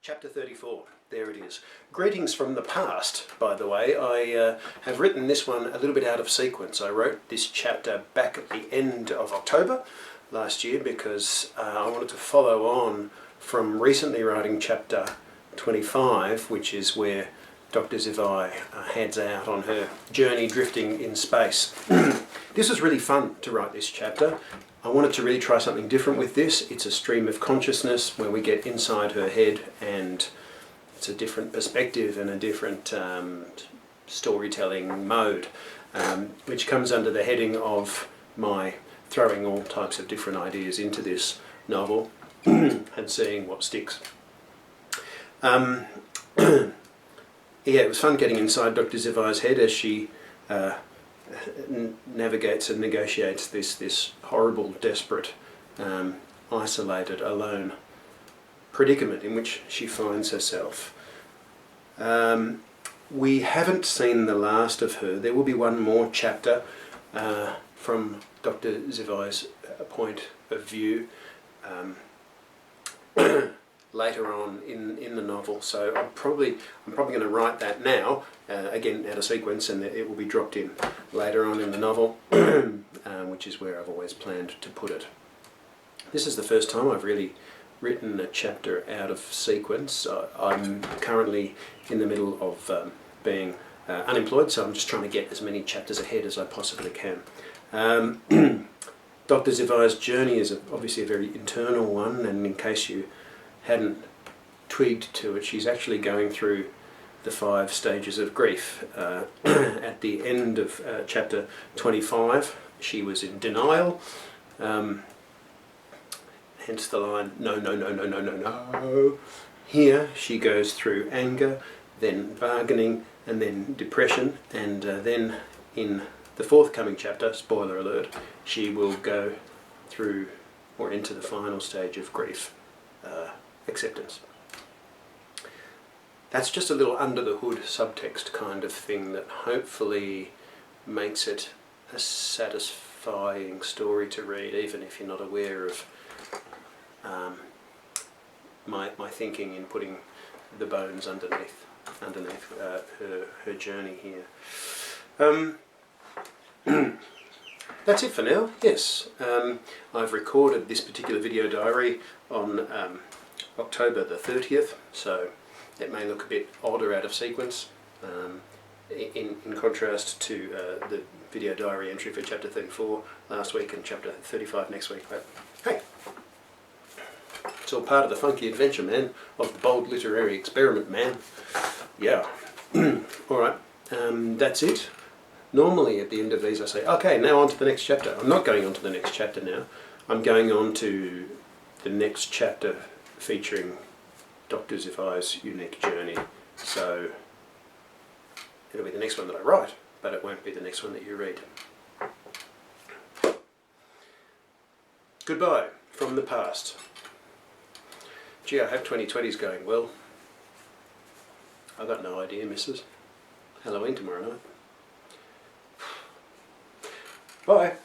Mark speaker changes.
Speaker 1: Chapter 34, there it is. Greetings from the past, by the way. I have written this one a little bit out of sequence. I wrote this chapter back at the end of October last year because I wanted to follow on from recently writing chapter 25, which is where Dr. Zivai heads out on her journey drifting in space. This was really fun to write this chapter. I wanted to really try something different with this. It's a stream of consciousness where we get inside her head, and it's a different perspective and a different storytelling mode, which comes under the heading of my throwing all types of different ideas into this novel and seeing what sticks. Yeah, it was fun getting inside Dr. Zivai's head as she navigates and negotiates this horrible, desperate, isolated, alone predicament in which she finds herself. We haven't seen the last of her. There will be one more chapter from Dr. Zivai's point of view later on in the novel, so I'm probably going to write that now, again out of sequence, and it will be dropped in later on in the novel, which is where I've always planned to put it. This is the first time I've really written a chapter out of sequence. I'm currently in the middle of being unemployed, so I'm just trying to get as many chapters ahead as I possibly can. Dr. Zivai's journey is obviously a very internal one, and in case you hadn't twigged to it, she's actually going through the 5 stages of grief. At the end of chapter 25, she was in denial, hence the line, no, no, no, no, no, no, no. Here she goes through anger, then bargaining, and then depression, and then in the forthcoming chapter, spoiler alert, she will go through or into the final stage of grief. Acceptance. That's just a little under the hood subtext kind of thing that hopefully makes it a satisfying story to read, even if you're not aware of my thinking in putting the bones underneath her journey here. That's it for now. Yes, I've recorded this particular video diary on October the 30th, so it may look a bit odd or out of sequence in contrast to the video diary entry for chapter 34 last week and chapter 35 next week, but hey, it's all part of the funky adventure, man, of the bold literary experiment, man. Yeah. Alright, that's it. Normally at the end of these I say, okay, now on to the next chapter. I'm not going on to the next chapter now. I'm going on to the next chapter featuring Dr. Zivai's unique journey. So it'll be the next one that I write, but it won't be the next one that you read. Goodbye from the past. Gee, I hope 2020's going well. I've got no idea, missus. Halloween tomorrow night. Bye.